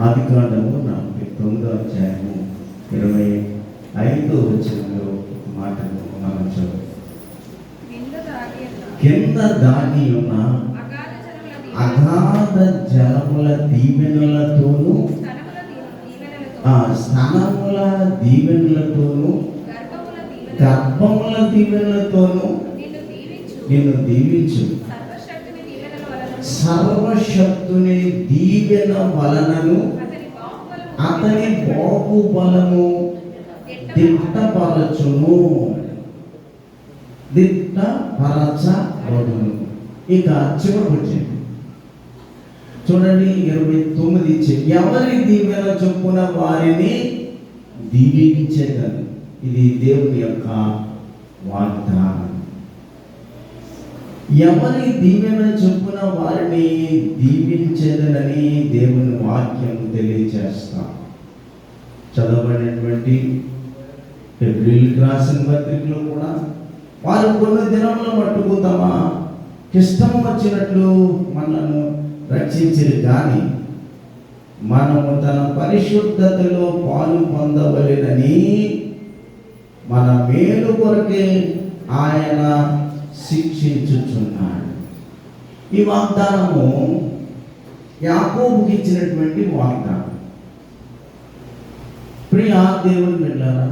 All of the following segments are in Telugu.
ఆదికాండము 49వ అధ్యాయము 25వ వచనంలో మాటను మనం చదువు. కింద దాగి ఉన్న అగాధ జలముల దీవెనలతోనూ స్థనముల దీవెనలతోనూ గర్భముల దీవెనలతోనూ నిన్ను దీవించు. సర్వశక్తుని దీవెన వలనను అతని బాహుబలము దిట్టపరచును. దిట్టపరచబడును. ఇక చివరికి వచ్చింది చూడండి 29. ఎవరి దీవెన చొప్పున వారిని దీవించేదను. ఇది దేవుని యొక్క వాగ్దానం. ఎవరి దీవెన చొప్పున వారిని దీవించేదనని దేవుని వాక్యం తెలియజేస్తాం. చదవబడినటువంటి హెబ్రీయులకు రాసిన పత్రికలో కూడా వారు కొన్ని దినముల మట్టుకు తమ ఇష్టం వచ్చినట్లు మనను రక్షించరు, కానీ మనము తన పరిశుద్ధతలో పాలు పొందవలెనని మన మేలు కొరకే ఆయన శిక్షించుచున్నాడు. ఈ వాగ్దానము యాకోబుకి ఇచ్చినటువంటి వాగ్దానం. ప్రియా దేవుని బిడ్డలారా,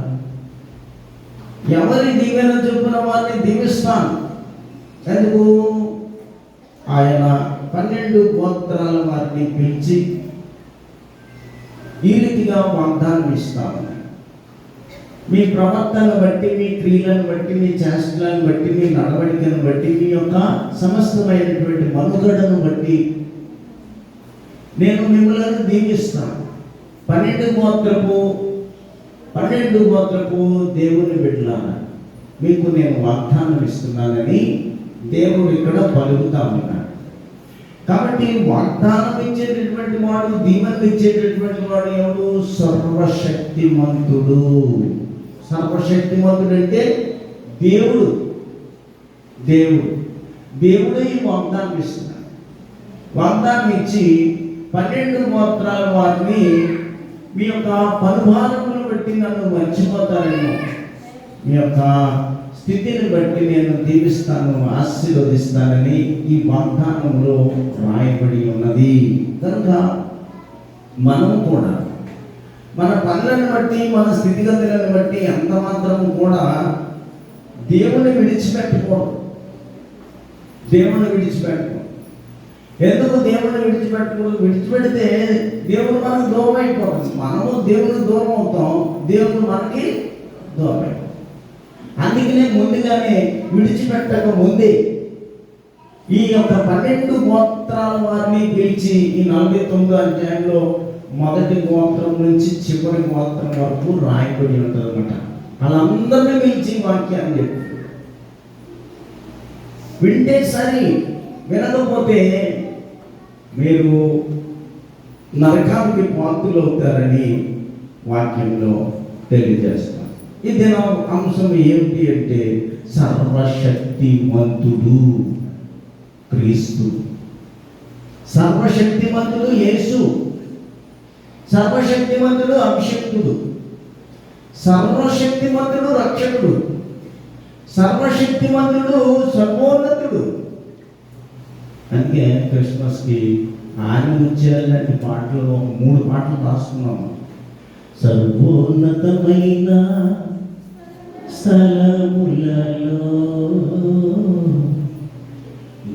ఎవరి దీవెన చొప్పున వారిని దీవిస్తాను. ఎందుకు? ఆయన 12 గోత్రాల వారిని పిలిచి ఈ రీతిగా వాగ్దానం ఇస్తాను. మీ ప్రవర్తన బట్టి, మీ క్రియలను బట్టి, మీ చేష్టలను బట్టి, మీ నడవడికను బట్టి, మీ యొక్క సమస్తమైనటువంటి మనుగడను బట్టి నేను మిమ్మల్ని దీవిస్తాను. 12 గోత్రపు దేవుని బిడ్డలారా, మీకు నేను వాగ్దానం ఇస్తున్నానని దేవుడు ఇక్కడ పలుకుతా ఉన్నాడు. కాబట్టి వాగ్దానం ఇచ్చేటటువంటి వాడు, దీవెనలు ఇచ్చేటటువంటి వాడు ఎవడు? సర్వశక్తిమంతుడు. సర్వశక్తిమంతుడు అంటే దేవుడు. దేవుడు ఈ వాగ్దానం ఇస్తున్నాడు. వాగ్దానం ఇచ్చి 12 గోత్రాల వారిని మీ యొక్క పనుభారములను బట్టి నన్ను మర్చిపోతారేమో, మీ యొక్క స్థితిని బట్టి నేను దీవిస్తాను, ఆశీర్వదిస్తానని ఈ వాగ్దానంలో రాయబడి ఉన్నది. కనుక మనం కూడా మన పనులను బట్టి, మన స్థితిగతులను బట్టి ఎంత మాత్రం కూడా దేవుని విడిచిపెట్టకూడదు. ఎందుకు దేవుని విడిచిపెట్టకూడదు? విడిచిపెడితే దేవుడు మనకు దూరం అయిపోతుంది. మనము దేవునికి దూరం అవుతాం, దేవుడు మనకి దూరం అయిపోతాం. అందుకనే ముందుగానే విడిచిపెట్టక ముందే ఈ యొక్క 12 గోత్రాల వారిని పిలిచి ఈ 49వ అధ్యాయంలో మొదటి గోత్రం నుంచి చివరి గోత్రం వరకు రాయబడి ఉంటుంది అనమాట. వాళ్ళందరినీ పిలిచి వాక్యాన్ని చెప్పి వింటే సరి, వినకపోతే మీరు నరకానికి పాత్రులు అవుతారని వాక్యంలో తెలియజేస్తారు. ఈ దినం అంశం ఏమిటి అంటే సర్వశక్తిమంతుడు క్రీస్తు. సర్వశక్తిమంతుడు యేసు. సర్వశక్తిమంతుడు అభిషక్తుడు. సర్వశక్తిమంతుడు రక్షకుడు. సర్వశక్తిమంతుడు సర్వోన్నతుడు. అందుకే క్రిస్మస్కి ఆనందించేలాంటి పాటలు 3 పాటలు రాసుకున్నాము. సర్వోన్నతమైన స్థలములలో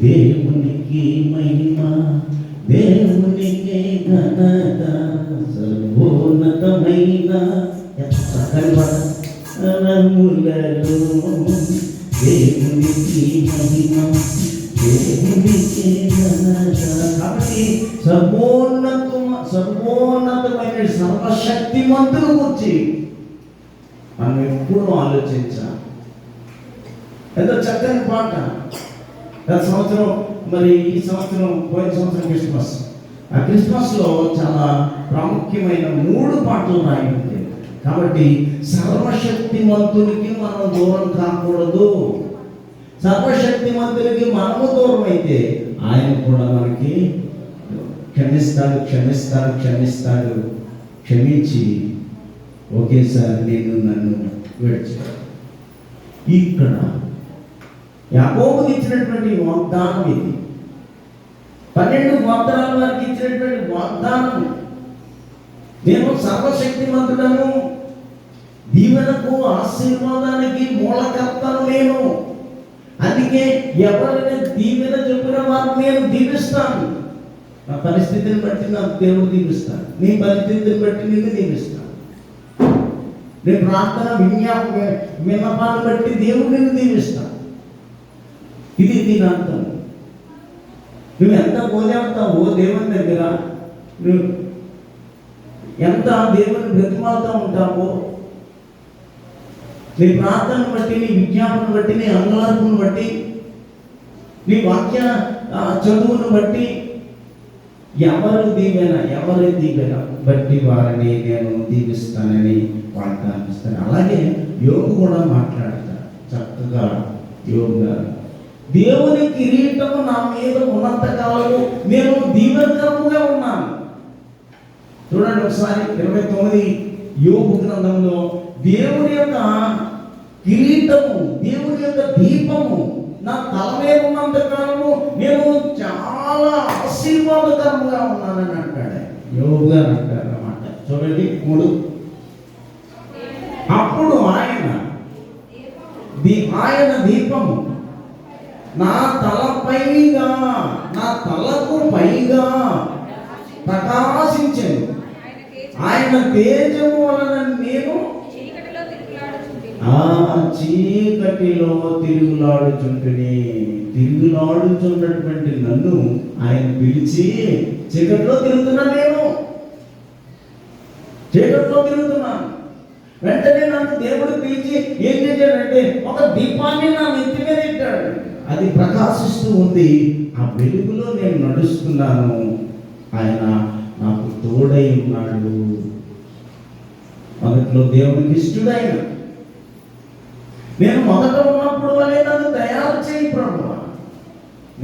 దేవునికి మహిమ, దేవునికి ఘనత. సర్వోన్నతమైన స్థలములలో దేవునికి మహిమ, దేవునికి ఘనత. కాబట్టి సర్వోన్నతమైన సర్వశక్తిమంతుడు గురించి మనం ఎప్పుడు ఆలోచించాలి. ఎంతో చక్కని పాట. గత సంవత్సరం, మరి ఈ సంవత్సరం, పోయిన సంవత్సరం క్రిస్మస్. ఆ క్రిస్మస్లో చాలా ప్రాముఖ్యమైన 3 పాటలు రాయింది. కాబట్టి సర్వశక్తిమంతునికి మనం దూరం కాకూడదు. సర్వశక్తిమంతునికి మనము దూరం అయితే ఆయన కూడా మనకి క్షమిస్తాడు. క్షమించి ఒకేసారి నన్ను విడిచాడు. ఇక్కడ యాకోబుకి ఇచ్చినటువంటి వాగ్దానం ఇది. 12 వాగ్దానాల వారికి ఇచ్చినటువంటి వాగ్దానం. నేను సర్వశక్తిమంతుడను, దీవెనకు ఆశీర్వాదానికి మూలకర్తను నేను. అందుకే ఎవరైనా దీవెన చెప్పిన వారిని నేను దీవిస్తాను. నా పరిస్థితిని బట్టి నాకు దేవుడు దీవిస్తాను, నీ పరిస్థితిని బట్టి నిన్ను దీవిస్తాను. నీ ప్రార్థన విన్నపాన్ని బట్టి దేవుడు నిన్ను దీవిస్తాను. ఇది దీని అర్థం. నువ్వు ఎంత పోదేస్తావో దేవుని దగ్గర, నువ్వు ఎంత దేవుని బ్రతిమాలుతూ ఉంటావో, నీ ప్రార్థనను బట్టి, నీ విజ్ఞాపన బట్టి, నీ అంగలార్పును బట్టి, నీ వాక్య చదువును బట్టి, ఎవరి దీవెన బట్టి వారిని నేను దీవిస్తానని వాగ్దానం ఇస్తాను. అలాగే యోగు కూడా మాట్లాడతారు చక్కగా. యోగు గారు, దేవుని కిరీటము నా మీద ఉన్నంత కాలము నేను దీవెనకరముగా ఉన్నాను. చూడండి ఒకసారి 29 యోగు గ్రంథంలో దేవుని యొక్క కిరీటము, దేవుని యొక్క దీపము నా తల మీద ఉన్నంత కాలము నేను చాలా ఆశీర్వాదకరంగా ఉన్నానని అంటాడు. యోగు గారు అంటారు అన్నమాట. చూడండి 3. అప్పుడు ఆయన దీపము నా తలకు పైగా ప్రకాశించాను. ఆయన తేజము వలన నేను చీకటిలో తిరుగులాడుచున్నటువంటి నన్ను ఆయన పిలిచి, చీకటిలో తిరుగుతున్నాను, వెంటనే నన్ను దేవుడు పిలిచి ఏం చేశాడంటే ఒక దీపాన్ని నా నెత్తి మీద పెట్టాడు. అది ప్రకాశిస్తూ ఉంది. ఆ వెలుగులో నేను నడుస్తున్నాను. ఆయన నాకు తోడై ఉన్నాడు. మొదట్లో దేవునికి ఇష్టడైన నేను మొదట ఉన్నప్పుడు వల్లే నన్ను తయారు చేయి ప్రభువా.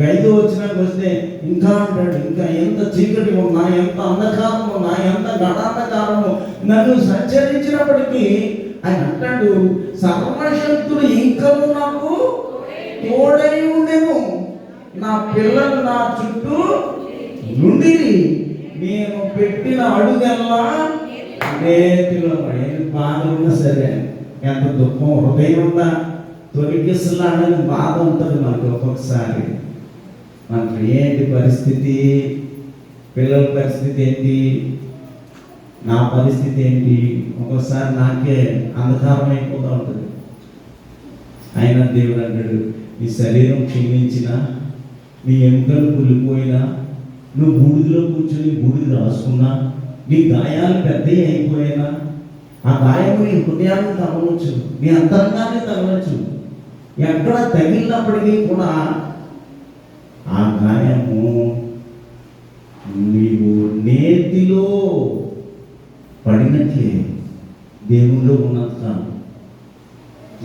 5 వచనానికి వస్తే ఇంకా అంటాడు, ఇంకా ఎంత చీకటి ఉన్నా, ఎంత అంధకారం ఉన్నా, ఎంత గడాంధకారము నన్ను సంచరించినప్పటికీ ఆయన అంటాడు, సర్వశక్తుడు ఇంకా నాకు తోడై ఉండెను. నా పిల్లలు నా చుట్టూ నుండి నేను పెట్టిన అడుగల్లా నేతిలో బాధ ఉన్నా సరే, ఎంత దుఃఖం హృదయం ఉందా, తొలికిసలాడని బాధ ఉంటుంది మనకు. ఒక్కొక్కసారి మనకు ఏంటి పరిస్థితి, పిల్లల పరిస్థితి ఏంటి, నా పరిస్థితి ఏంటి, ఒక్కొక్కసారి నాకే అంధకారం అయిపోతూ ఉంటుంది. అయినా దేవుడు అంటాడు, నీ శరీరం క్షీణించినా, నీ ఎముకలు కూలిపోయినా, నువ్వు బూడిదలో కూర్చొని బూడిద రాసుకున్నా, నీ గాయాలు పెద్దవి అయిపోయినా, ఆ గాయము నీ హృదయాన్ని తగలవచ్చు, నీ అంతరంగాన్ని తగలవచ్చు. ఎక్కడ తగిలినప్పటికీ కూడా ఆ గాయము నీవు నేతిలో పడినట్లే దేవుల్లో ఉన్నంతకాలం,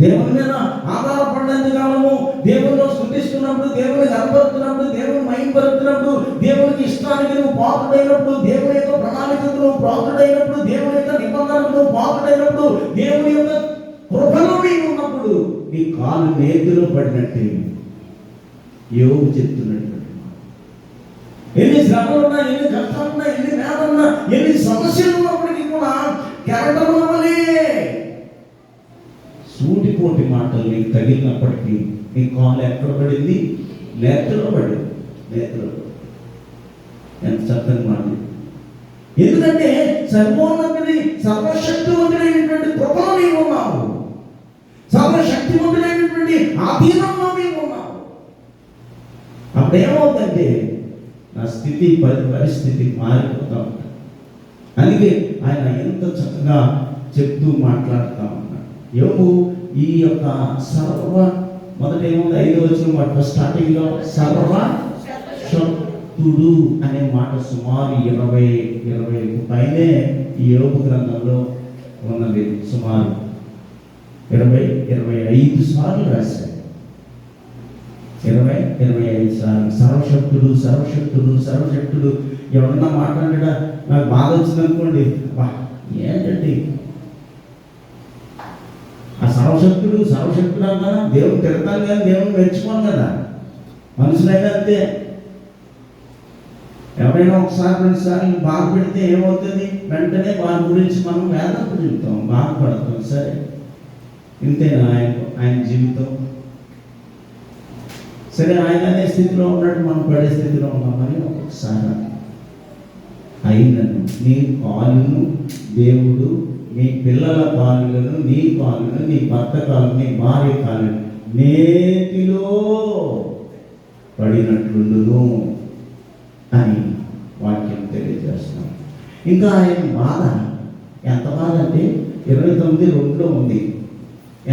దేవుని మీద ఆధారపడినంత కాలము, దేవునిలో స్థుతిస్తున్నప్పుడు, దేవుని కనపడుతున్నప్పుడు, దేవుని మహిమపరుస్తున్నప్పుడు, దేవునికి ఇష్టానికి నువ్వు పాత్రుడైనప్పుడు, దేవుని యొక్క ప్రణాళికకు నువ్వు పాత్రుడైనప్పుడు, దేవుని యొక్క నిబంధనకు నువ్వు పాత్రుడైనప్పుడు, దేవుని యొక్క కృపలో నీవు ఉన్నప్పుడు నీ కాలు నేతిలో పడినట్టే. యోగు చెప్తున్నటువంటి ఎన్ని శ్రమలున్నా, ఎన్ని కష్టాలున్నా, ఎన్ని వేదన్నా, ఎన్ని సమస్యలు ఉన్నప్పటికీ కూడా కెరటం వలే సూటిపోటి మాటలు నీకు తగిలినప్పటికీ నీ కాలు ఎక్కడ పడింది? నేత్రలో పడింది. ఎంత చక్కని మాట. ఎందుకంటే సర్వోన్నతుడి, సర్వశక్తివంతుడైనటువంటి కృపలో నీవు ఉన్నావు, సర్వశక్తివంతుడైనటువంటి ఆధీనంలో నీవు ఉన్నావు. అప్పుడేమవుతుందంటే నా స్థితి పరిస్థితి మారిపోతా ఉంటాను. అందుకే ఆయన ఎంత చక్కగా చెప్తూ మాట్లాడుతూ ఉన్నాడు. యోగు ఈ యొక్క మొదట ఏముంది? 5వ వచనం మాట స్టార్టింగ్లో సర్వశక్తుడు అనే మాట సుమారు 20 పైనే ఈ యోగు గ్రంథంలో ఉన్నది. సుమారు 25 సార్లు రాశారు. 25 సార్లు సర్వశక్తుడు. ఎవరన్నా మాట్లాడా నాకు బాధ వచ్చింది అనుకోండి, ఏంటండి ఆ సర్వశక్తుడు అన్నా దేవుడు తిడతాను కానీ దేవుడు మెచ్చుకోను కదా. మనుషులైనా అంతే. ఎవరైనా ఒకసారి 2 సార్లు బాధ పెడితే ఏమవుతుంది, వెంటనే వారి గురించి మనం వేదన చెబుతాం, బాధపడతాం. సరే, ఇంతేనా ఆయన జీవితం? సరే, ఆయన అనే స్థితిలో ఉన్నట్టు మనం పడే స్థితిలో ఉన్నామని ఒకసారి అయినను నీ పాలును దేవుడు నీ పిల్లల పాలులను, నీ పాలును, నీ భర్త కాలు, నీ భార్య కాలు నేతిలో పడినట్లుండును అని వాక్యం తెలియజేస్తున్నాం. ఇంకా ఆయన బాధ ఎంత బాధ అంటే 29:2 ఉంది.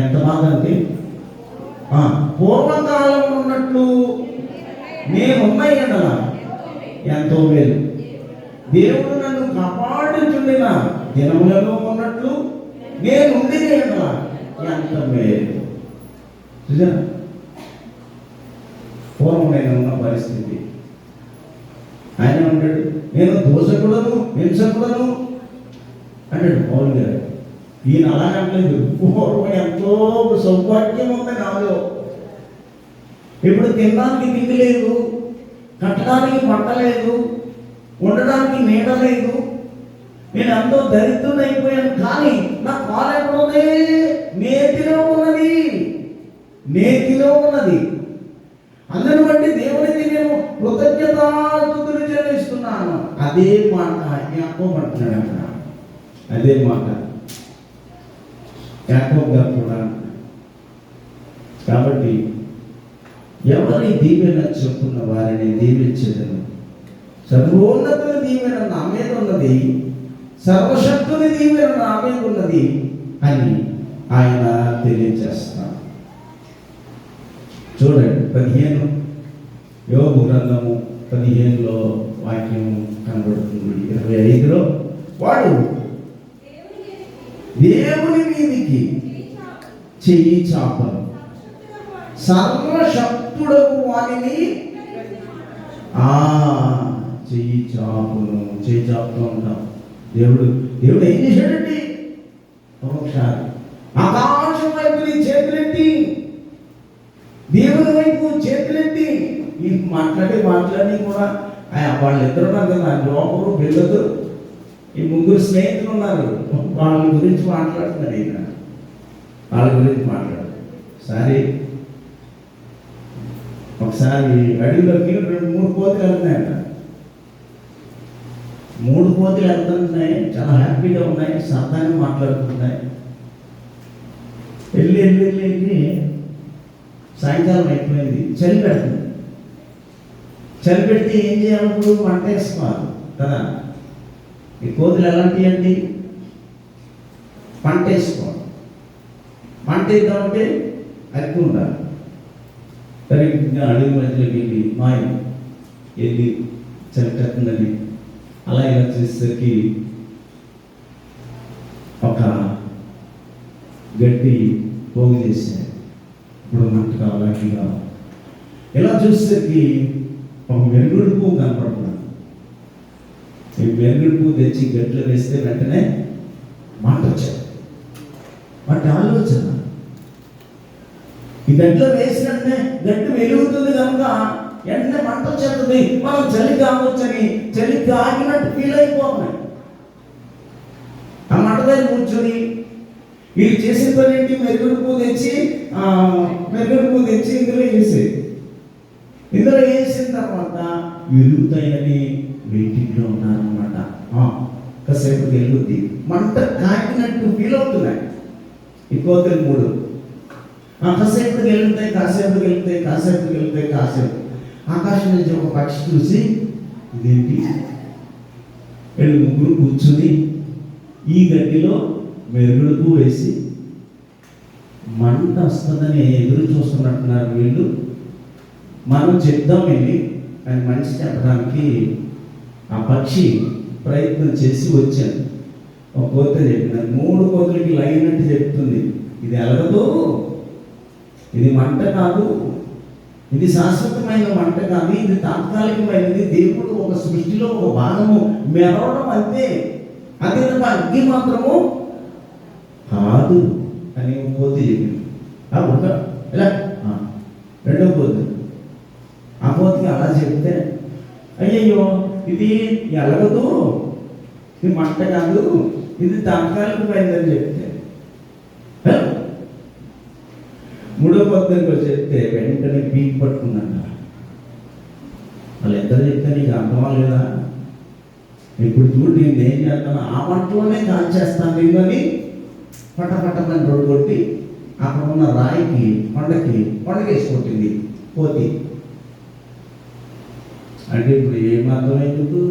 ఎంత బాధ అంటే పూర్వకాలం ఉన్నట్లు నేనున్నాయి కదా, ఎంతో మేలు. దేవుడు నన్ను కాపాడుచుండిన దినములలో ఉన్నట్లు నేనుండి కదా, ఎంత మేలు. చూసారా, పూర్వం నేను ఉన్న పరిస్థితి. ఆయన అంటాడు, నేను దోషకుడను, హింసకుడను అంటాడు పౌలు గారు. ఈయన అలాగట్లేదు. పూర్వం ఎంతో సౌభాగ్యం ఉంది నాలో. ఇప్పుడు తినడానికి తిండి లేదు, కట్టడానికి బట్ట లేదు, ఉండడానికి నీడ లేదు, నేను ఎంతో దరిద్రుడు అయిపోయాను. కానీ నా కాలు ఎక్కడుంది? నేతిలో ఉన్నది, నేతిలో ఉన్నది. అందరిని బట్టి దేవునికి నేను కృతజ్ఞతాస్తుతులు చెల్లిస్తున్నాను. అదే మాట యాకోబు అంటున్నాడు అక్కడ. అదే మాట యాకోబు గారు కూడా. కాబట్టి ఎవరి దీవెన చెప్పున్న వారిని దీవించదను. సర్వోన్నతుని దీవెన నా మీద ఉన్నది, సర్వశక్తుని దీవెన నా మీద ఉన్నది అని ఆయన తెలియజేస్తాడు. చూడండి, 15 యోబు గ్రంథము 15లో వాక్యం కనబడుతుంది. 25లో వాడు దేవుని మీదికి చెయ్యి చాపను, సర్వశక్తుడకు వారిని చెయ్యి చాపును. చెయ్యి చాపుతూ ఉంటాం. దేవుడు ఏం చేశాడండి? ఒకసారి ఆకాశం వైపు నీ చేతులెత్తి, దేవుని వైపు చేతులెత్తి ఈ మాట్లాడి కూడా వాళ్ళిద్దరు ఉన్నారు కదా, లోపలు పిల్లలు, ఈ 3 స్నేహితులు ఉన్నారు. వాళ్ళ గురించి మాట్లాడుతున్నారు. ఈయన వాళ్ళ గురించి మాట్లాడు. ఒకసారి అడవిలోకి 2-3 కోతులు వెళ్తున్నాయట. 3 కోతులు వెళ్తున్నాయి, చాలా హ్యాపీగా ఉన్నాయి, సరదాగా మాట్లాడుతున్నాయి. వెళ్ళి సాయంకాలం అయిపోయింది, చలి పెడుతుంది. చలి పెడితే ఏం చేయాలప్పుడు? మంట వేసుకోవాలి కదా. ఈ కోతులు ఎలాంటివి అండి? పంట వేసుకోవాలి. పంట వేద్దామంటే అగ్గి ఉండాలి. సరిగ్గా అడుగు మధ్యలోకి వెళ్ళి చలి పెడుతుందని అలా ఇలా చేసేసరికి ఒక గడ్డి పోగు చేశారు. ఇప్పుడు మంట కావాలి. ఇలా చూసేసరికి ఒక మెరుగుడు పువ్వు కనపడుతున్నాడు. ఈ మెరుగుడు పువ్వు తెచ్చి గట్లో వేస్తే వెంటనే మంట వచ్చాడు. వాటి ఆలోచన, ఈ గట్లో వేసినట్టే గట్టు వెలుగుతుంది కనుక వెంటనే మంట వచ్చేస్తుంది, మనం చలి కావచ్చని చలి ఆగినట్టు ఫీల్ అయిపోతున్నాయి. ఆ మంట దగ్గర కూర్చొని వీళ్ళు చేసిన పని ఏంటి? మెరుగుడు పువ్వు తెచ్చి ఇందులో వేసేది. ఇందులో వేసిన తర్వాత వెలుగుతాయని వెయిటింగ్లో ఉన్నారనమాట. కాసేపు వెలుగుద్ది, మంట కాకినట్టు ఫీల్ అవుతున్నాయి ఈ కోతులు 3. కాసేపు వెళ్తాయి. ఆకాశం నుంచి ఒక పక్షి చూసి ఇదేంటి, వీళ్ళు 3 కూర్చుని ఈ గడ్డిలో మెరుగుడు పువ్వు వేసి మంట వస్తుందని ఎదురు చూస్తున్నట్టున్నారు వీళ్ళు. మనం చెప్దాం వెళ్ళి అని మనిషి చెప్పడానికి ఆ పక్షి ప్రయత్నం చేసి వచ్చాను. ఒక కోత చెప్పిన 3 కోతులకి లైనట్టు చెప్తుంది, ఇది ఎలగదు, ఇది మంట కాదు, ఇది శాశ్వతమైన మంట కానీ ఇది తాత్కాలికమైనది. దేవుడు ఒక సృష్టిలో ఒక భాగము మెరవడం అంతే, అదే తప్ప అగ్ని మాత్రము కాదు అని పోతే చెప్పింది. ఒక ఇలా రెండో పోతే ఆ పోతికి అలా చెప్తే అయ్యయ్యో ఇది ఎలగదు, ఇది మంట కాదు, ఇది తాత్కాలికమైందని చెప్తే మూడో పొద్దుకు చెప్తే వెంటనే పీక్ పట్టుకుందంట. వాళ్ళు ఇద్దరు చెప్తే నీకు అర్థం లేదా, ఇప్పుడు చూడు నేను ఏం చేస్తాను, ఆ మంటలోనే కాల్చేస్తాను నేను అని పట్టపట్టమని రోడ్డు కొట్టి అక్కడ ఉన్న రాయికి కొండకేసి కొట్టింది పోతి. అంటే ఇప్పుడు ఏమర్థమైంది,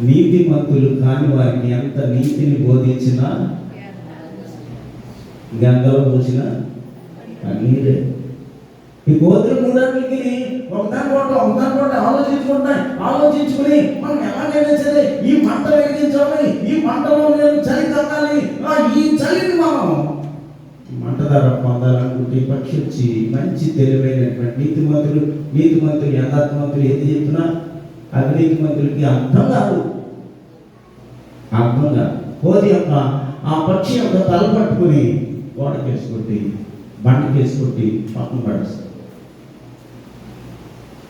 నీతిమంతులు కాని వారికి ఎంత నీతిని బోధించినా గంగలో పోసిన నీరే. ఈ గోత్రం మూడాటికి ఒకదాని ఆలోచించుకుని మనం ఎలాగైనా సరే ఈ మంట వెలిగించాలి, ఈ మంటలో నేను చలి తగ్గాలి, ఈ చలిని మనం మంట ధర పొందాలనుకుంటే పక్షి వచ్చి మంచి తెలివైనటువంటి నీతిమంతులు యథార్థమంతులు ఏది చెప్పినా అవినీతిమంతులకి అర్థం కాదు. కోతి యొక్క ఆ పక్షి యొక్క తల పట్టుకుని గోడకేసుకొట్టి బండకేసుకొట్టి పక్కన పడేస్తారు.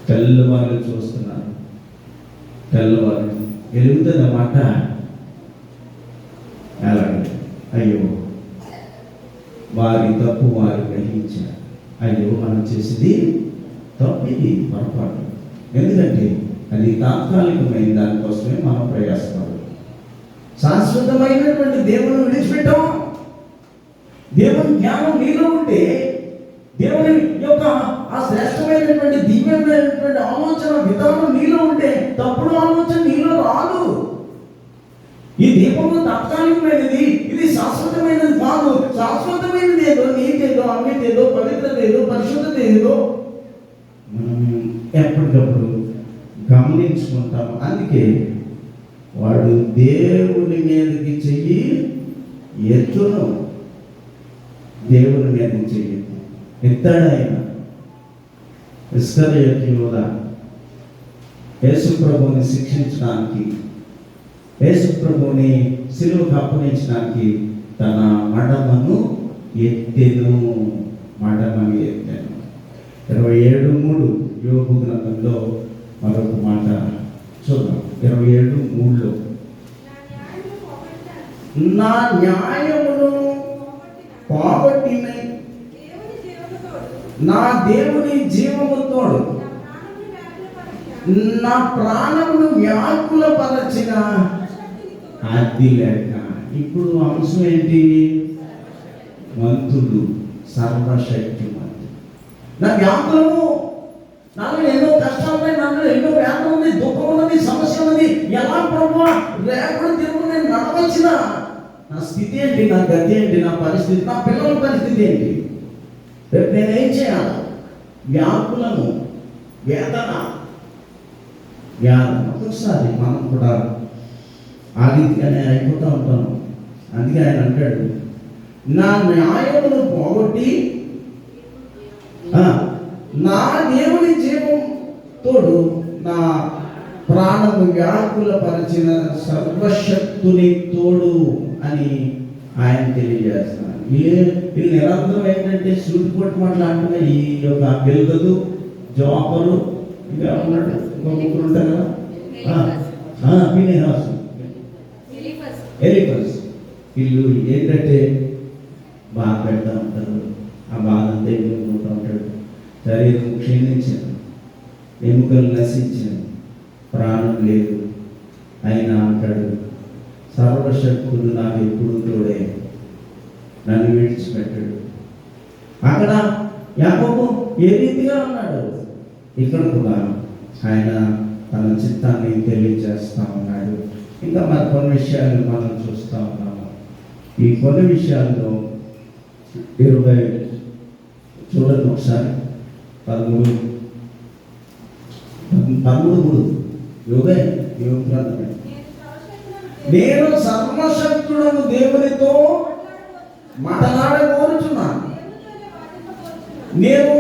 తెల్లవారు చూస్తున్నారు, తెల్లవారు ఎలుగుతుంది అన్నమాట. అలాగే అయ్యో వారి తప్పు వారు గ్రహించారు, అయ్యో మనం చేసేది తప్పిది పొరపాటు, ఎందుకంటే అది తాత్కాలికమైన దానికోసమే మనం ప్రయాసపడాలి. శాశ్వతమైనటువంటి దేవుని విడిచిపెట్టాం. దేవుని జ్ఞానం నీలో ఉంటే దేవుని యొక్క ఆ శ్రేష్టమైనటువంటి దివ్యమైనటువంటి ఆలోచన విధానం నీలో ఉంటే తప్పుడు ఆలోచన నీలో రాదు. ఈ దీపము తాత్కాలికమైనది, ఇది శాశ్వతమైనది కాదు. శాశ్వతమైనది ఏదో, నీతి ఏదో, అన్నిటి ఏదో, పవిత్రత ఏదో, పరిశుద్ధత ఏదో మనం ఎప్పటికప్పుడు గమనించుకుంటాము. అందుకే వాడు దేవుని మీదకి చెయ్యి ఎత్తును, దేవుని మీదకి చెయ్యి ఎత్తాడు. ఆయన ఇస్కరియోతు యూద యేసు ప్రభువుని శిక్షించడానికి, యేసు ప్రభువుని సిలువకు అప్పగించడానికి తన మడమను ఎత్తెను. 27:3 యోబు గ్రంథంలో మరొక మాట చూద్దాం. 27:3 నా న్యాయమును పోగొట్టిన నా దేవుని జీవము తోడు నా ప్రాణమును వ్యాకులపరచిన అది లేక. ఇప్పుడు అంశం ఏంటి? మంతుడు, సర్వశక్తి మంతుడు. నా వ్యాకులము, నాలో ఎన్నో కష్టాలు ఉన్నాయి, నాలో ఎన్నో వేదన ఉంది, దుఃఖం ఉన్నది, సమస్య ఉన్నది. ఎలా ప్రభు రేపటి తిరుగు నేను నడవలసిన నా స్థితి ఏంటి, నా గతి ఏంటి, నా పరిస్థితి, నా పిల్లల పరిస్థితి ఏంటి, రేపు నేనేం చేయాలి? వ్యాకులము, వేదన. ఒక్కొక్కసారి మనం కూడా ఆ రీతిగానే అయిపోతూ ఉంటాను. అందుకే ఆయన అంటాడు, నా న్యాయమును పోగొట్టి నా దేవుని జీవం తోడు నా ప్రాణము వ్యాకులపరిచిన సర్వశక్తుని తోడు అని ఆయన తెలియజేస్తున్నాడు. వీళ్ళు నిరంతరం ఏంటంటే సూటిపోటు మాట్లాడుతున్న ఈ యొక్క బెల్గదు, జోపరు, ఇంకా ఉన్నాడు, ఇంకో ముగ్గురు ఉంటారు కదా, ఎలిఫస్. వీళ్ళు ఏంటంటే బాధ పెడతా ఉంటారు. ఆ బాధ అంతా ఎదుర్కొంటూ ఉంటాడు. శరీరం క్షీణించాను, ఎముకలు నశించాను, ప్రాణం లేదు. అయినా అంటాడు, సర్వశక్తుడు నాకు ఎప్పుడు తోడే, నన్ను విడిచిపెట్టాడు. అక్కడ యాకోబు ఏ రీతిగా ఉన్నాడు, ఇక్కడ కూడా ఆయన తన చిత్తాన్ని తెలియజేస్తా ఉన్నాడు. ఇంకా మరి కొన్ని విషయాలు మనం చూస్తూ ఉన్నాము. ఈ కొన్ని విషయాల్లో 20 చూడండి ఒకసారి. 13:3 యోగే గ్రంథమే. నేను సర్వశక్తుడను దేవునితో మాట్లాడకోరుచున్నాను, నేను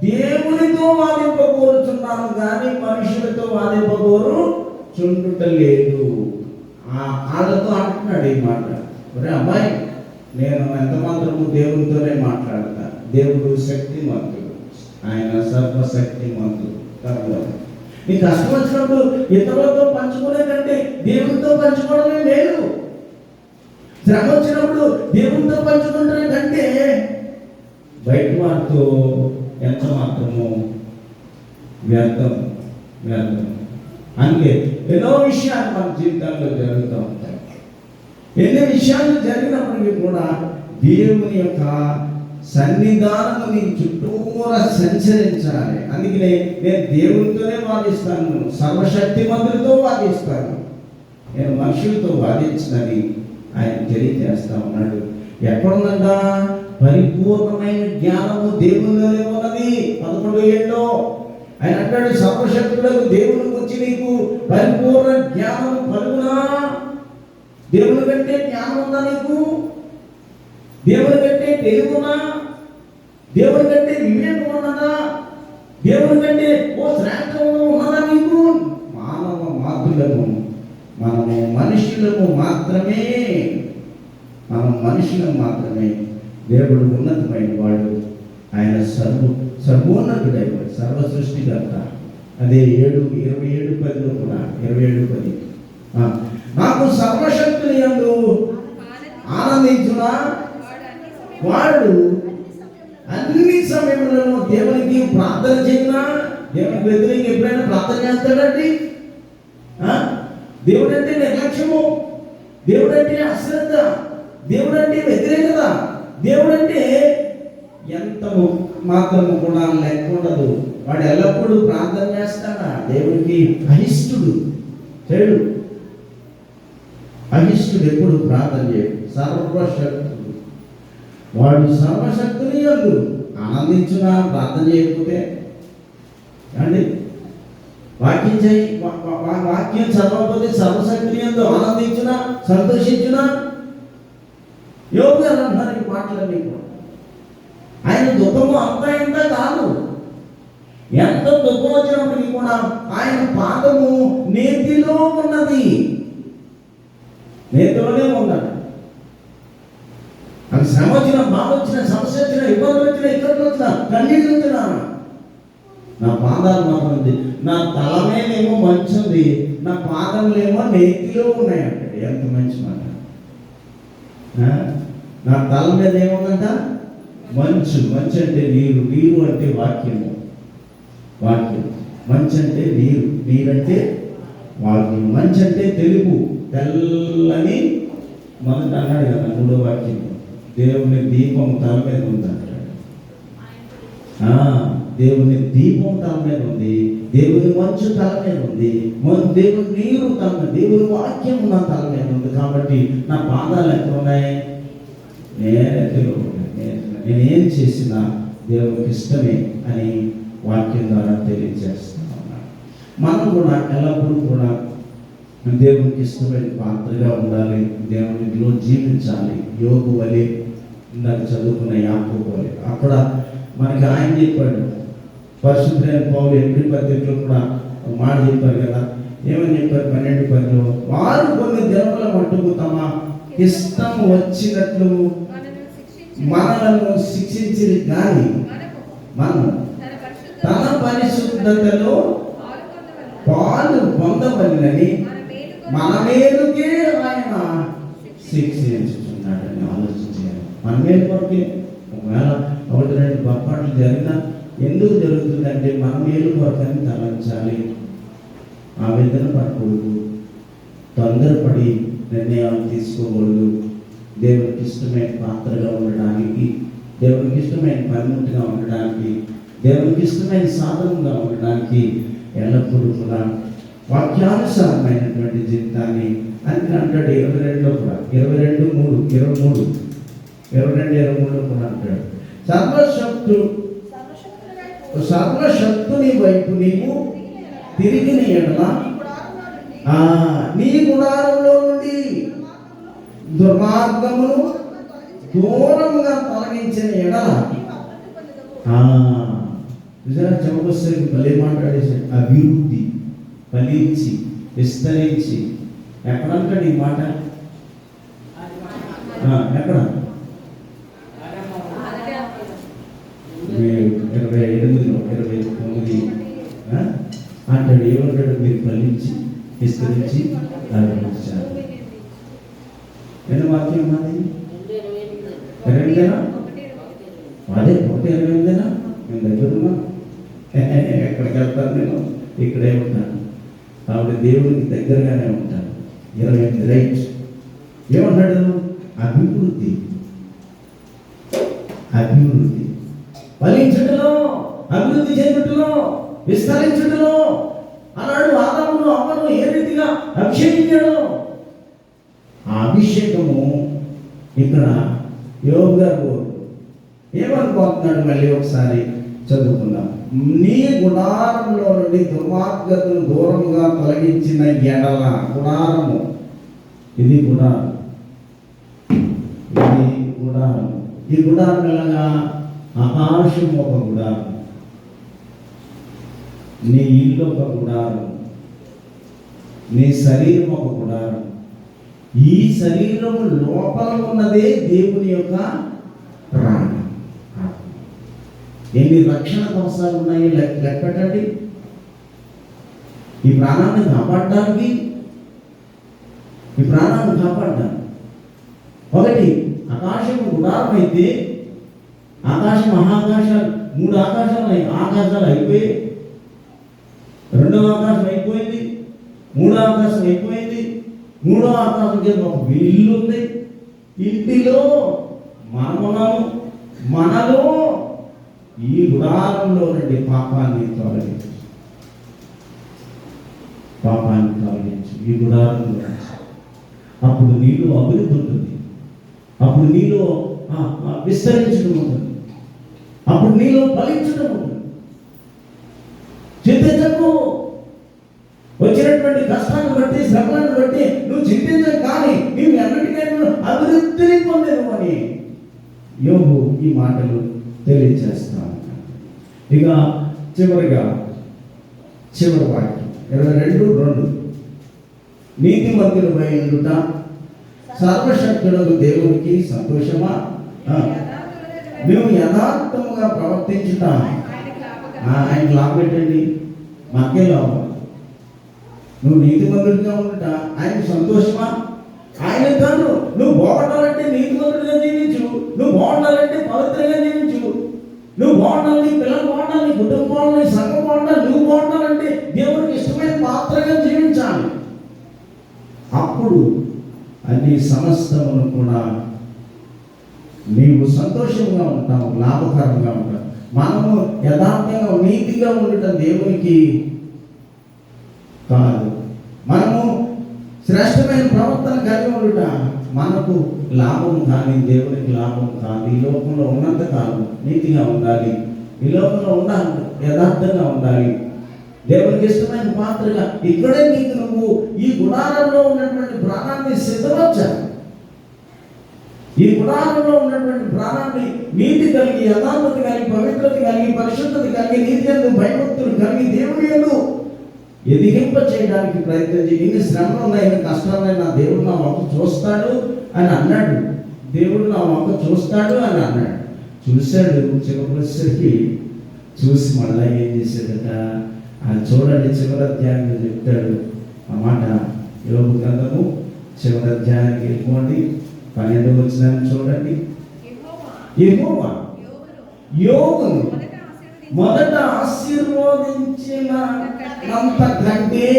దేవునితో వాదింపకోరుచున్నాను కానీ మనుషులతో వాదింపకోరు చుండుటలేదు. వాళ్ళతో అంటున్నాడు ఈ మాట. ఒరే అబ్బాయి, నేను ఎంత మాత్రము దేవునితోనే మాట్లాడతా. దేవుడు శక్తిమంతుడు, ఆయన సర్వశక్తిమంతుడు. నీకు కష్టం వచ్చినప్పుడు ఇతరులతో పంచుకునే కంటే దేవునితో పంచుకోవడమే మేలు. శ్రమ వచ్చినప్పుడు దేవునితో పంచుకుంటే కంటే బయట వారితో ఎంత మాత్రము వ్యర్థం. అందుకే ఎన్నో విషయాలు మన జీవితాల్లో జరుగుతూ ఉంటాయి. ఎన్ని విషయాలు జరిగినప్పటికీ కూడా దేవుని యొక్క సన్నిధానము నీ చుట్టూరా సంచరించాలి. అందుకనే నేను దేవునితోనే వాదిస్తాను, సర్వశక్తిమంతుడితో వాదిస్తాను, నేను మనుషులతో వాదించదని ఆయన తెలియజేస్తా ఉన్నాడు. ఎక్కడుందంట? పరిపూర్ణమైన జ్ఞానము దేవునిలోనే ఉన్నది. 11 ఆయన అంటాడు, సర్వశక్తులకు దేవుని గురించి నీకు పరిపూర్ణ జ్ఞానం కలుగునా? దేవుని కంటే జ్ఞానం ఉందా నీకు? దేవుని కంటే తెలుగునా? దేవుని కంటే వివేకం ఉన్నదా? దేవుని కంటే శ్రేష్టం ఉన్నదా నీకు? మానవ మాతృలము, మనము మనుషులము మాత్రమే. దేవుడు ఉన్నతమైన వాడు. ఆయన సర్వోన్నతుడైన సర్వ సృష్టికర్త. అదే 27:10 కూడా 27:10 నాకు సర్వశక్తుని యందు ఆనందించునా వాడు అన్ని సమయంలో దేవునికి ప్రార్థన చేయునా. దేవునికి వ్యతిరేకంగా ఎప్పుడైనా ప్రార్థన చేస్తాడండి? దేవుడు అంటే నిర్లక్ష్యము, దేవుడు అంటే అశ్రద్ధ, దేవుడు అంటే వ్యతిరేకత, దేవుడు అంటే ఎంత మాత్రము కూడా లెక్క ఉండదు. వాడు ఎల్లప్పుడూ ప్రార్థన చేస్తాడా? దేవుడికి అయిష్టుడు చేయడు. అయిష్టుడు ఎప్పుడు ప్రార్థన చేయడు. సర్వశక్తుడు వాడు సర్వశక్తుని యందు ఆనందించునా ప్రార్థన చేయకపోతే అండి. వాక్యం చదవకపోతే సర్వశక్తుని యందు ఆనందించునా, సంతోషించునా? యోగు గారు అంటున్నారు ఈ మాటలన్నీ కూడా. ఆయన దుఃఖము అంతా ఇంత కాదు. ఎంత దుఃఖం వచ్చినప్పటికీ కూడా ఆయన పాదము నేతిలో ఉన్నది, నేతిలోనే ఉన్నాడు. అది శ్రమ వచ్చిన, బాధ వచ్చిన, సమస్య వచ్చిన, ఇబ్బందులు వచ్చిన, ఇక్కడికి వచ్చిన, కన్నీళ్ళు వచ్చిన, నా పాదాలు మాత్రం ఉంది. నా తల మీదేమో మంచు ఉంది, నా పాదములేమో నేతిలో ఉన్నాయంట. ఎంత మంచి మాట. నా తల మీద ఏముందంట? మంచు. మంచు అంటే నీరు, నీరు అంటే వాక్యము. మంచు అంటే నీరు, నీరంటే వాక్యం. మంచు అంటే తెలుగు, తెల్లని. మొదట అన్నాడు కదా 3వ వాక్యం, దేవుని దీపం తల మీద ఉందంటాడు. దేవుని దీపం తల మీద ఉంది, దేవుని మంచు తల మీద ఉంది, దేవుని నీరు తల మీద, దేవుని వాక్యం నా తల మీద ఉంది. కాబట్టి నా పాదాలు ఎక్కడ ఉన్నాయి? నేనేం చేసినా దేవునికి ఇష్టమే అని వాక్యం ద్వారా తెలియజేస్తా ఉన్నాను. మనం కూడా ఎల్లప్పుడూ కూడా దేవునికి ఇష్టమైన పాత్రగా ఉండాలి, దేవునిలో జీవించాలి. యోగు వలె, ఇందాక చదువుకున్న యాకోబు వలె. అక్కడ మనకి ఆయన చెప్పాడు, పరిశుద్ధులైన పౌలు ఎప్పుడు పత్రికలో కూడా మాట చెప్పారు కదా. ఏమని చెప్పారు? 12:10 వారు కొన్ని దినముల మట్టుకు తమ ఇష్టం వచ్చినట్లు మనలను శిక్షించింది కానీ మనం తన పరిశుద్ధతలో పాలు పొందవలనని మన మేలుకే ఆయన శిక్షించుతున్నాడని ఆలోచించారు. మన మేలు కొరకే. ఒకవేళ 1-2 పొరపాట్లు జరిగినా ఎందుకు జరుగుతుందంటే మన మేలు కొరకని తలంచాలి. ఆవేదన పడకూడదు, తొందరపడి నిర్ణయాలు తీసుకోకూడదు. దేవునికి ఇష్టమైన పాత్రగా ఉండడానికి, దేవునికి ఇష్టమైన పనిముట్టుగా ఉండడానికి, దేవునికి ఇష్టమైన సాధనంగా ఉండడానికి ఎల్లప్పుడూ కూడా వాక్యానుసారమైనటువంటి జీవితాన్ని అని అంటాడు. 22లో కూడా 22:23 కూడా అంటాడు, సర్వశక్తుని వైపు నీవు తిరిగిన ఎడల నీ గుడారంలో నుండి దుర్మార్గమును దూరముగా తొలగించిన ఎడల నిజంగా చెమకొస్తే భలే మాట్లాడేసాడు. అభివృద్ధి, ఫలించి, విస్తరించి. ఎక్కడంటాడు ఈ మాట? ఎక్కడ? 28లో 29 అంటాడు. ఏమంటాడు? మీరు ఫలించి, విస్తరించి, అభివృద్ధించారు. ఎన్న వాక్యం అది? 28 అదే 1:28. నేను దగ్గర ఉన్నా. ఎక్కడికి వెళ్తాను? నేను ఇక్కడే ఉంటాను. ఆవిడ దేవుడికి దగ్గరగానే ఉంటాను. 28 రైట్. ఏమన్నాడు? అభివృద్ధి, అభివృద్ధి, ఫలించుటలో, అభివృద్ధి చెందుటలో, విస్తరించుటలో అన్నాడు. ఆదామును అమ్మను ఏ రీతిగా అభిషేకించాడు? ఆ అభిషేకము ఇక్కడ యోబు గారు ఏమనుకుంటున్నాడు? మళ్ళీ ఒకసారి చదువుకుందాం. నీ గుడారంలో నుండి దుర్మార్గతను దూరంగా తొలగించిన ఎడల. గుడారము, ఇది గుడారం, ఇది గుడారం. ఈ గుడారం ఎలాగా? ఆకాశం ఒక గుడారం, నీ ఇల్లు ఒక గుడారం, నీ శరీరం ఒక గుడారం. ఈ శరీరము లోపల ఉన్నదే దేవుని యొక్క ప్రాణం. ఎన్ని రక్షణ కవచాలు ఉన్నాయో లెక్కపెట్టండి. ఈ ప్రాణాన్ని కాపాడడానికి, ఈ ప్రాణాన్ని కాపాడడానికి ఒకటి ఆకాశం గుడారం అయితే, ఆకాశం మహాకాశాలు, 3 ఆకాశాలు అయిపోయాయి. 2వ ఆకాశం అయిపోయింది, 3వ ఆకాశం అయిపోయింది. 3వ ఆకాశం కింద ఒక ఇల్లు ఉంది. ఇంటిలో మనలో ఈ గుడారంలో నుండి పాపాన్ని తొలగించు, ఈ గుడారంలో. అప్పుడు నీలో అభివృద్ధి ఉంటుంది, అప్పుడు నీలో విస్తరించడం ఉంటుంది, అప్పుడు నీలో ఫలించడం ఉంటుంది. చింతించకు. వచ్చినటువంటి కష్టాన్ని బట్టి, శ్రమలను బట్టి నువ్వు చింతించకు, కానీ నీవు ఎన్నటికైనా అభివృద్ధిని పొందేను అని యోబు ఈ మాటలు తెలియజేస్తాను. ఇక చివరి వాక్యం 22:2. నీతిమంతులపై ఉండుట సర్వశక్తులకు దేవునికి సంతోషమా? నువ్వు యథార్థముగా ప్రవర్తించుట ఆయనకు లాభం పెట్టండి, మాకే లాభం. నువ్వు నీతిమంతుడిగా ఉండుట ఆయనకు సంతోషమా? ఆయన కాదు. నువ్వు బాగుండాలంటే నీతిమంతుడిగా జీవించు, నువ్వు బాగుండాలంటే పవిత్రంగా జీవించు, నువ్వు బాగుండాలి, నీ పిల్లలు బాగుండాలి, నీ కుటుంబం బాగుండాలి, నీ సంఘం బాగుండాలి. నువ్వు బాగుండాలంటే దేవుడికి ఇష్టమైన పాత్రగా జీవించాలి. అప్పుడు అన్ని సమస్తమును కూడా నీవు సంతోషంగా ఉంటావు, లాభకరంగా ఉంటావు. మనము యథార్థంగా నీతిగా ఉండటం దేవునికి కాదు. మనము శ్రేష్టమైన ప్రవర్తన కలిగి ఉండుట మనకు లాభం కానీ దేవునికి లాభం కాదు. ఈ లోకంలో ఉన్నంత కాలం నీతిగా ఉండాలి, ఈ లోకంలో ఉండాలి, యథార్థంగా ఉండాలి, దేవునికి ఇష్టమైన పాత్రగా. ఇక్కడే నీకు నువ్వు ఈ గుడారంలో ఉన్నటువంటి ప్రాణాన్ని సిద్ధపరచాలి. ఈ గుడారంలో ఉన్నటువంటి ప్రాణాన్ని నీతి కలిగి, యథార్థత కలిగి, పవిత్రత కలిగి, పరిశుద్ధత కలిగి, నీతి యందు భయభక్తులు కలిగి, దేవుని యందు ఎదిగింప చేయడానికి ప్రయత్నం చేయి. ఎన్ని శ్రమలు ఉన్నాయి, ఎన్ని కష్టాలు ఉన్నాయి, నా దేవుడు నా వంక చూస్తాడు అని అన్నాడు. దేవుడు నా వంక చూస్తాడు అని అన్నాడు. చూశాడు. చివరికి చూసి మళ్ళా ఏం చేశాడట? అది చూడండి, చివరి అధ్యాయంలో చెప్తాడు ఆ మాట. యోబు గ్రంథము చివరి అధ్యాయానికి వెళ్ళిపోండి. 12వ వచనాన్ని చూడండి. యెహోవా యోబును మొదట ఆశీర్వదించిన అంతకంటే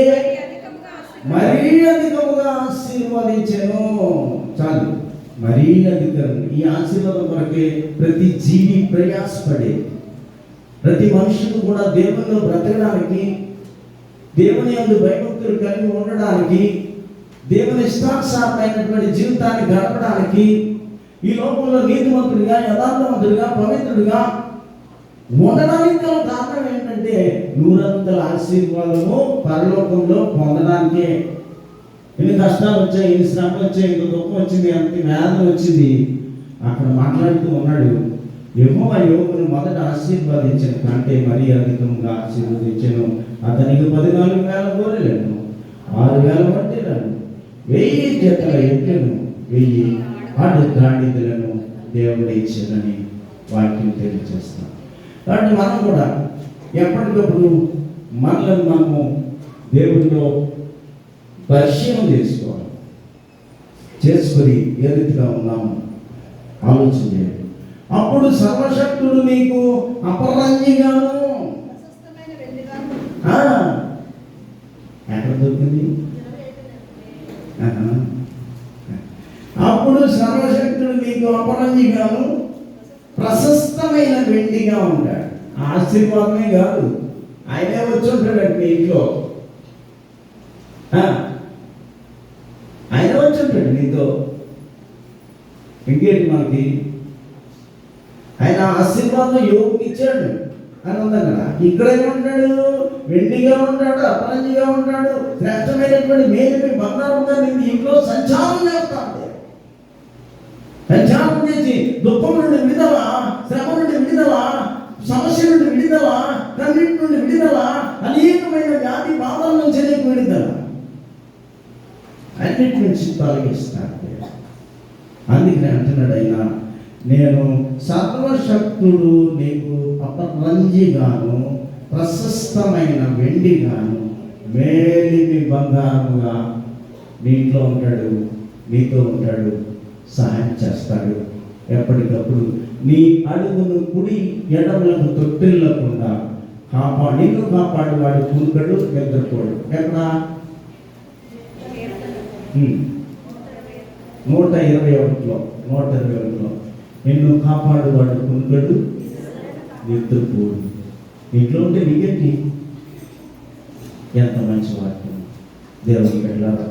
మరీ అధికముగా ఆశీర్వదించెను. చాలు, మరీ అధికం. ఈ ఆశీర్వాదం కొరకే ప్రతి జీవి ప్రయాసపడే, ప్రతి మనుషులు కూడా దేవునిలో బ్రతకడానికి, దేవుని యందు భయభక్తులు కలిగి ఉండడానికి, దేవుని ఇష్టానుసారమైనటువంటి జీవితాన్ని గడపడానికి, ఈ లోకంలో నీతిమంతుడిగా, యథార్థవంతుడిగా, పవిత్రుడిగా ఉండడానికి గల కారణం ఏంటంటే 100 ఆశీర్వాదము పరలోకంలో పొందడానికే. ఎన్ని కష్టాలు వచ్చాయి, ఎన్ని శ్రమలు వచ్చాయి, ఇంత దుఃఖం వచ్చింది, ఎంత వేదన వచ్చింది. అక్కడ మాట్లాడుతూ ఉన్నాడు, యెహోవా యోబును మొదట ఆశీర్వదించిన కంటే మరీ అధికంగా ఆశీర్వదించెను. అతనికి 14,000 గొర్రెలను, 6,000 ఒంటెలను, 1000 జతల ఎడ్లను, 1000 ఆడు గాడిదలను దేవుడు ఇచ్చానని వాక్యం తెలియజేస్తాం. కాబట్టి మనం కూడా ఎప్పటికప్పుడు మనము దేవుడిలో పరిచయం చేసుకొని ఏ రీతిగా ఉన్నాము ఆలోచన చేయాలి. అప్పుడు సర్వశక్తుడు నీకు అపరంజిగాను. ఎక్కడ దొరికింది? అప్పుడు సర్వశక్తుడు నీకు అపరంజిగాను, ప్రశస్తమైన వెండిగా ఉంటాడు. ఆశీర్వాదమే కాదు, ఆయనే వచ్చి ఉంటాడు మీ ఇంట్లో. ఆయన వచ్చి ఉంటాడు నీతో. ఇంకేంటి మనకి? ఆయన ఆశీర్వాదం యోగుకి ఇచ్చాడు అని ఉంది కదా. ఇక్కడ ఏమంటాడు? వెండిగా ఉంటాడు, అపరంజిగా ఉంటాడు, శ్రేష్టమైనటువంటి మేలుని బంగారంగా నిన్ను ఇంట్లో సంచారం చేస్తాడు. సంచారం చేసి దుఃఖం నుండి విడుదల, శ్రమ నుండి విడుదల, సమస్య నుండి విడుదల, కన్నిటి నుండి విడుదల, అనేకమైన వ్యాధి బాధల నుంచి నీకు విడుదల, అన్నిటి నుంచి తొలగిస్తాడు. అందుకని అంటున్నాడు ఆయన, నేను సర్వశక్తుడు నీకు అపరంజిగాను, ప్రశస్తమైన వెండిగాను, మేలిమి బంగారముగా నీలో ఉంటాడు, నీతో ఉంటాడు, సహాయం చేస్తాడు. ఎప్పటికప్పుడు నీ అడుగును కుడి ఎడమలకు తొట్టిల్లకుండా నిన్ను కాపాడువాడు కునుకడు, నిద్రపోడు. ఎక్కడ? 121లో నిన్ను కాపాడువాడు కునుకడు, నిద్రపోడు. ఇంట్లో ఉంటే నీకేంటి? ఎంత మంచి వాక్యం! దేవుని వెళ్ళాలి.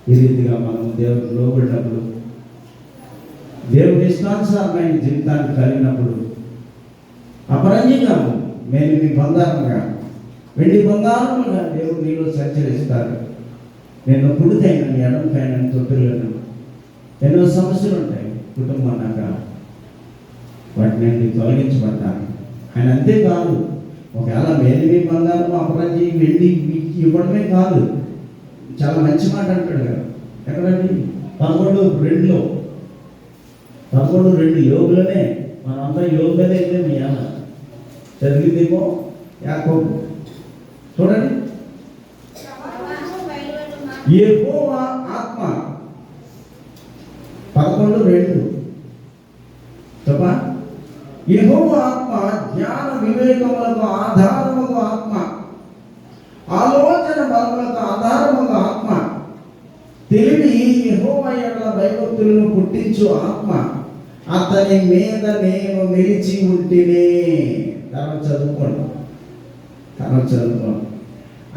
ఈ రీతిగా మనం దేవుడికి లోబడినప్పుడు, దేవుని ఇష్టానుసారమైన జీవితాన్ని కలిగినప్పుడు అపరంజిగా మేము మీ బంగారంగా, వెండి బంగారముగా దేవుడు నీలో సంచరిస్తాడు. నేను కుడికైనా ఎడమకైనా తొట్టులను ఎన్నో సమస్యలు ఉంటాయి కుటుంబం అన్నాక, వాటిని నేను తొలగించబడ్డాను. ఆయన అంతేకాదు, ఒకవేళ మేలిమి బంగారం అపరంజి వెండి ఇవ్వడమే కాదు, చాలా మంచి మాట అంటాడు కదా. ఎక్కడండి? 11:2 యోగులనే, మనంతా యోగులనే అయితే మీ అన్న చదివిందేమో యాకోబు. చూడండి, యెహోవా ఆత్మ 11:2 చెప్పా. యెహోవా ఆత్మ జ్ఞాన వివేకములకు ఆధారముకు ఆత్మ, ఆలోచన బలములకు ఆధారముకు ఆత్మ, తెలివి యెహోవా యందు భయభక్తులను పుట్టించు ఆత్మ, అతని మీద నేను నిలిచి ఉంటినే. తర్వాత చదువుకోండి.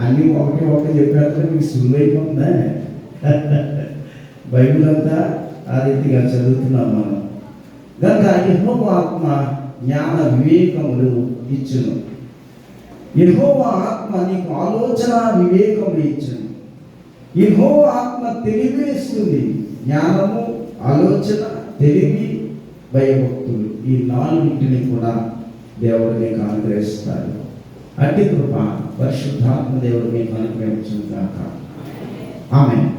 అన్నీ ఒకటి చెప్పాక మీకు సులువైపోతుందా? బైబిల్ అంతా ఆ రీతిగా చదువుతున్నాం మనం. కనుక యెహోవా ఆత్మ జ్ఞాన వివేకములు ఇచ్చును. యెహోవా ఆత్మ నీకు ఆలోచన వివేకములు ఇచ్చును. యెహోవా ఆత్మ తెలివిస్తుంది. జ్ఞానము, ఆలోచన, తెలివి, భయభక్తులు, ఈ 4 కూడా దేవుడు మీకు అనుగ్రహిస్తాడు. అట్టి కృప పరిశుద్ధాత్మ దేవుడు మీకు అనుగ్రహించును గాక. ఆమేన్.